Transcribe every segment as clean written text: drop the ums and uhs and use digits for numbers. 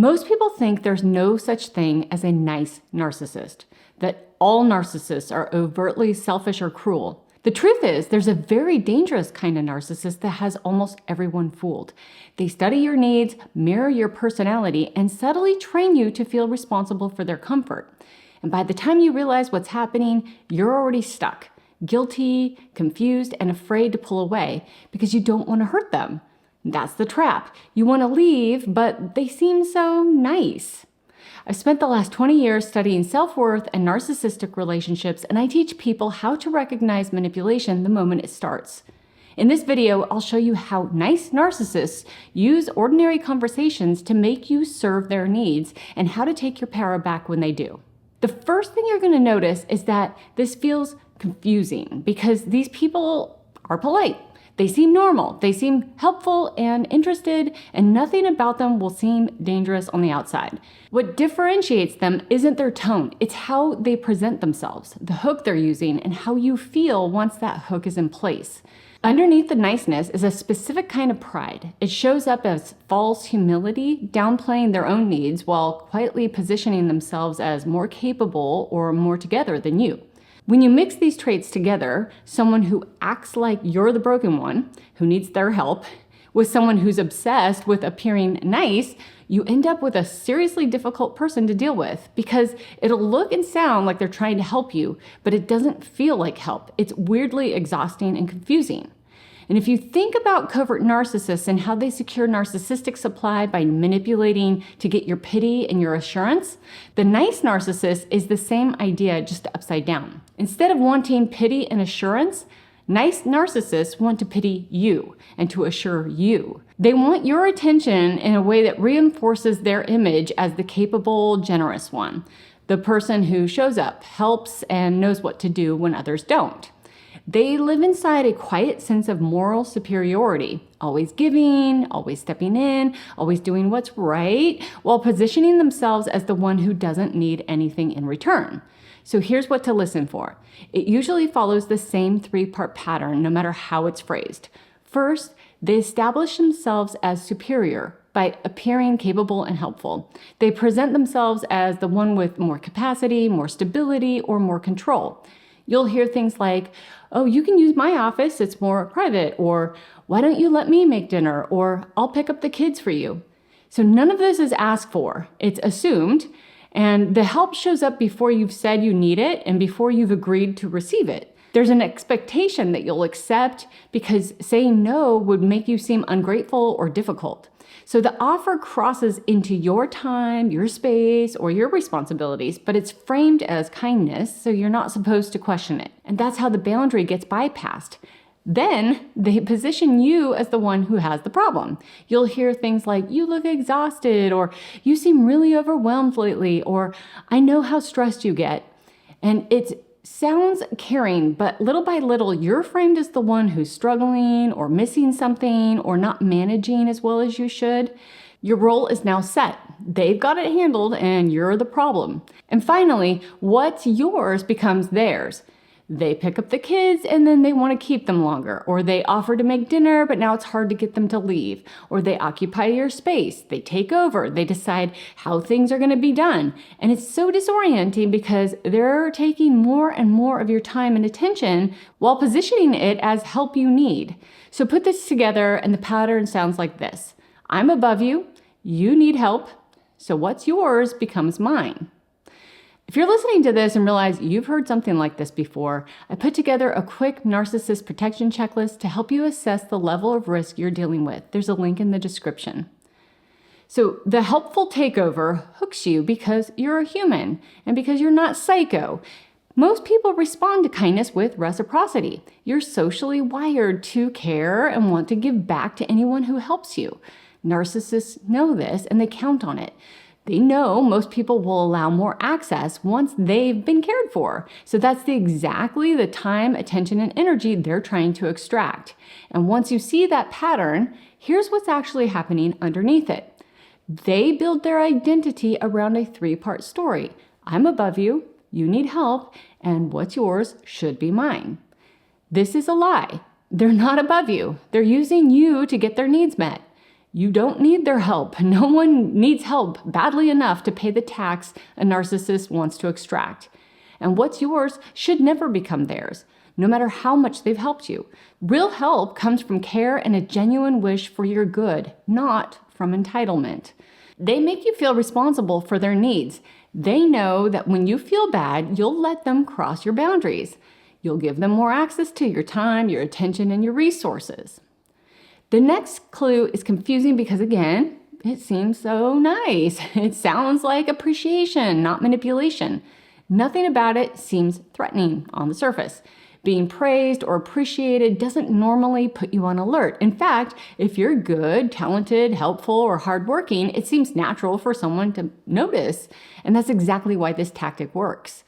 Most people think there's no such thing as a nice narcissist, that all narcissists are overtly selfish or cruel. The truth is, there's a very dangerous kind of narcissist that has almost everyone fooled. They study your needs, mirror your personality, and subtly train you to feel responsible for their comfort. And by the time you realize what's happening, you're already stuck, guilty, confused, and afraid to pull away because you don't want to hurt them. That's the trap. You want to leave, but they seem so nice. I've spent the last 20 years studying self-worth and narcissistic relationships, and I teach people how to recognize manipulation the moment it starts. In this video, I'll show you how nice narcissists use ordinary conversations to make you serve their needs and how to take your power back when they do. The first thing you're going to notice is that this feels confusing because these people are polite. They seem normal, they seem helpful and interested, and nothing about them will seem dangerous on the outside. What differentiates them isn't their tone, it's how they present themselves, the hook they're using, and how you feel once that hook is in place. Underneath the niceness is a specific kind of pride. It shows up as false humility, downplaying their own needs while quietly positioning themselves as more capable or more together than you. When you mix these traits together, someone who acts like you're the broken one, who needs their help, with someone who's obsessed with appearing nice, you end up with a seriously difficult person to deal with because it'll look and sound like they're trying to help you, but it doesn't feel like help. It's weirdly exhausting and confusing. And if you think about covert narcissists and how they secure narcissistic supply by manipulating to get your pity and your assurance, the nice narcissist is the same idea, just upside down. Instead of wanting pity and assurance, nice narcissists want to pity you and to assure you. They want your attention in a way that reinforces their image as the capable, generous one, the person who shows up, helps, and knows what to do when others don't. They live inside a quiet sense of moral superiority, always giving, always stepping in, always doing what's right, while positioning themselves as the one who doesn't need anything in return. So here's what to listen for. It usually follows the same three-part pattern, no matter how it's phrased. First, they establish themselves as superior by appearing capable and helpful. They present themselves as the one with more capacity, more stability, or more control. You'll hear things like, "Oh, you can use my office, it's more private," or "Why don't you let me make dinner?" or "I'll pick up the kids for you." So none of this is asked for, it's assumed, and the help shows up before you've said you need it and before you've agreed to receive it. There's an expectation that you'll accept because saying no would make you seem ungrateful or difficult. So the offer crosses into your time, your space, or your responsibilities, but it's framed as kindness, so you're not supposed to question it. And that's how the boundary gets bypassed. Then they position you as the one who has the problem. You'll hear things like, "You look exhausted," or "You seem really overwhelmed lately," or "I know how stressed you get." And it sounds caring, but little by little, you're framed as the one who's struggling or missing something or not managing as well as you should. Your role is now set. They've got it handled and you're the problem. And finally, what's yours becomes theirs. They pick up the kids and then they want to keep them longer, or they offer to make dinner, but now it's hard to get them to leave, or they occupy your space, they take over, they decide how things are going to be done. And it's so disorienting because they're taking more and more of your time and attention while positioning it as help you need. So put this together and the pattern sounds like this. I'm above you, you need help, so what's yours becomes mine. If you're listening to this and realize you've heard something like this before, I put together a quick Narcissist Protection Checklist to help you assess the level of risk you're dealing with. There's a link in the description. So the helpful takeover hooks you because you're a human and because you're not psycho. Most people respond to kindness with reciprocity. You're socially wired to care and want to give back to anyone who helps you. Narcissists know this and they count on it. They know most people will allow more access once they've been cared for. So that's exactly the time, attention, and energy they're trying to extract. And once you see that pattern, here's what's actually happening underneath it. They build their identity around a three-part story. I'm above you, you need help, and what's yours should be mine. This is a lie. They're not above you. They're using you to get their needs met. You don't need their help. No one needs help badly enough to pay the tax a narcissist wants to extract. And what's yours should never become theirs, no matter how much they've helped you. Real help comes from care and a genuine wish for your good, not from entitlement. They make you feel responsible for their needs. They know that when you feel bad, you'll let them cross your boundaries. You'll give them more access to your time, your attention, and your resources. The next clue is confusing because, again, it seems so nice. It sounds like appreciation, not manipulation. Nothing about it seems threatening on the surface. Being praised or appreciated doesn't normally put you on alert. In fact, if you're good, talented, helpful, or hardworking, it seems natural for someone to notice. And that's exactly why this tactic works.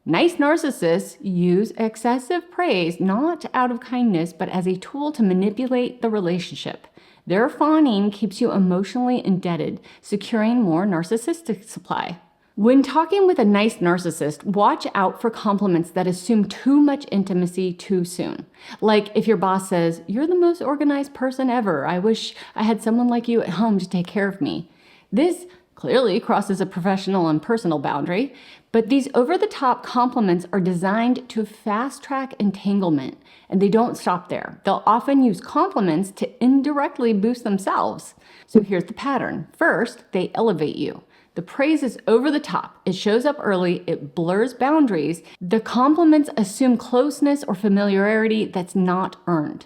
Nice narcissists use excessive praise not out of kindness, but as a tool to manipulate the relationship. Their fawning keeps you emotionally indebted, securing more narcissistic supply. When talking with a nice narcissist, watch out for compliments that assume too much intimacy too soon. Like if your boss says, "You're the most organized person ever. I wish I had someone like you at home to take care of me." This clearly crosses a professional and personal boundary, but these over-the-top compliments are designed to fast-track entanglement, and they don't stop there. They'll often use compliments to indirectly boost themselves. So here's the pattern. First, they elevate you. The praise is over the top. It shows up early. It blurs boundaries. The compliments assume closeness or familiarity that's not earned.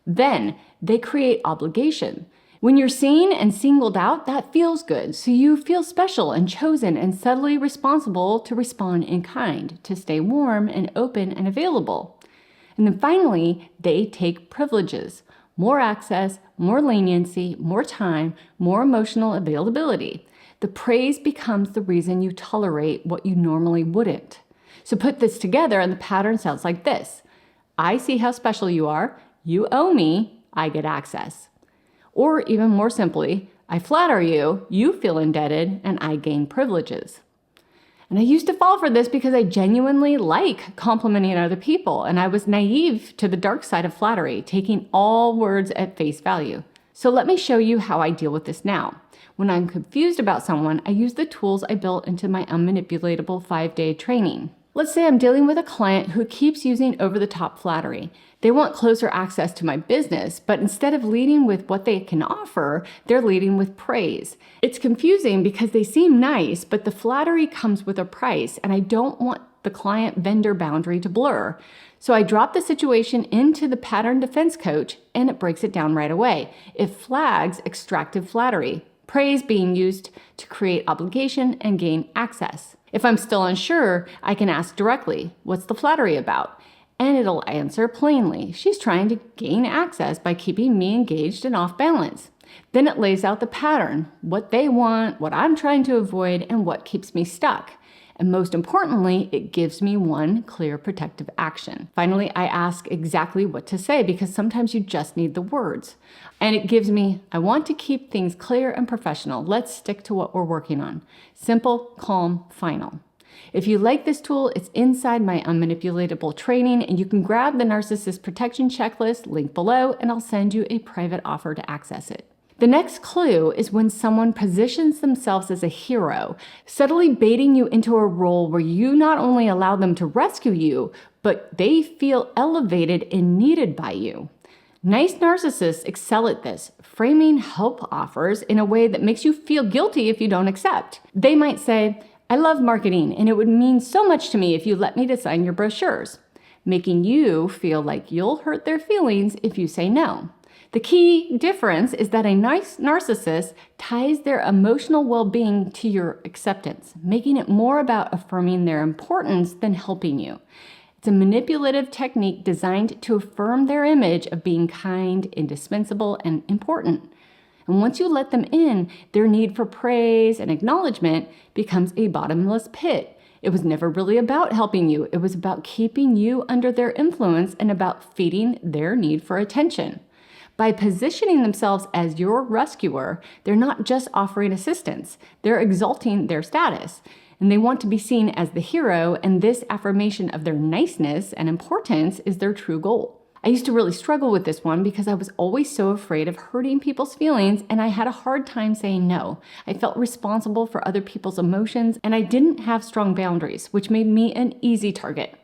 Then they create obligation. When you're seen and singled out, that feels good. So you feel special and chosen and subtly responsible to respond in kind, to stay warm and open and available. And then finally, they take privileges. More access, more leniency, more time, more emotional availability. The praise becomes the reason you tolerate what you normally wouldn't. So put this together and the pattern sounds like this. I see how special you are. You owe me. I get access. Or even more simply, I flatter you, you feel indebted, and I gain privileges. And I used to fall for this because I genuinely like complimenting other people, and I was naive to the dark side of flattery, taking all words at face value. So let me show you how I deal with this now. When I'm confused about someone, I use the tools I built into my unmanipulatable 5-day training. Let's say I'm dealing with a client who keeps using over-the-top flattery. They want closer access to my business, but instead of leading with what they can offer, they're leading with praise. It's confusing because they seem nice, but the flattery comes with a price, and I don't want the client-vendor boundary to blur. So I drop the situation into the pattern defense coach, and it breaks it down right away. It flags extractive flattery, praise being used to create obligation and gain access. If I'm still unsure, I can ask directly, what's the flattery about? And it'll answer plainly. She's trying to gain access by keeping me engaged and off balance. Then it lays out the pattern, what they want, what I'm trying to avoid, and what keeps me stuck. And most importantly, it gives me one clear protective action. Finally, I ask exactly what to say because sometimes you just need the words. And it gives me, I want to keep things clear and professional. Let's stick to what we're working on. Simple, calm, final. If you like this tool, it's inside my unmanipulatable training, and you can grab the Narcissist Protection Checklist, link below, and I'll send you a private offer to access it. The next clue is when someone positions themselves as a hero, subtly baiting you into a role where you not only allow them to rescue you, but they feel elevated and needed by you. Nice narcissists excel at this, framing help offers in a way that makes you feel guilty if you don't accept. They might say, I love marketing, and it would mean so much to me if you let me design your brochures, making you feel like you'll hurt their feelings if you say no. The key difference is that a nice narcissist ties their emotional well-being to your acceptance, making it more about affirming their importance than helping you. It's a manipulative technique designed to affirm their image of being kind, indispensable, and important. And once you let them in, their need for praise and acknowledgement becomes a bottomless pit. It was never really about helping you. It was about keeping you under their influence and about feeding their need for attention. By positioning themselves as your rescuer, they're not just offering assistance, they're exalting their status. And they want to be seen as the hero, and this affirmation of their niceness and importance is their true goal. I used to really struggle with this one because I was always so afraid of hurting people's feelings, and I had a hard time saying no. I felt responsible for other people's emotions, and I didn't have strong boundaries, which made me an easy target.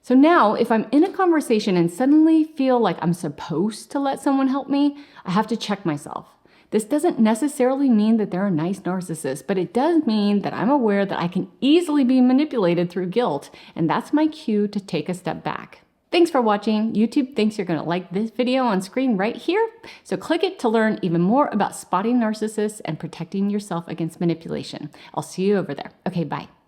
So now, if I'm in a conversation and suddenly feel like I'm supposed to let someone help me, I have to check myself. This doesn't necessarily mean that they're a nice narcissist, but it does mean that I'm aware that I can easily be manipulated through guilt, and that's my cue to take a step back. Thanks for watching. YouTube thinks you're going to like this video on screen right here, so click it to learn even more about spotting narcissists and protecting yourself against manipulation. I'll see you over there. Okay, bye.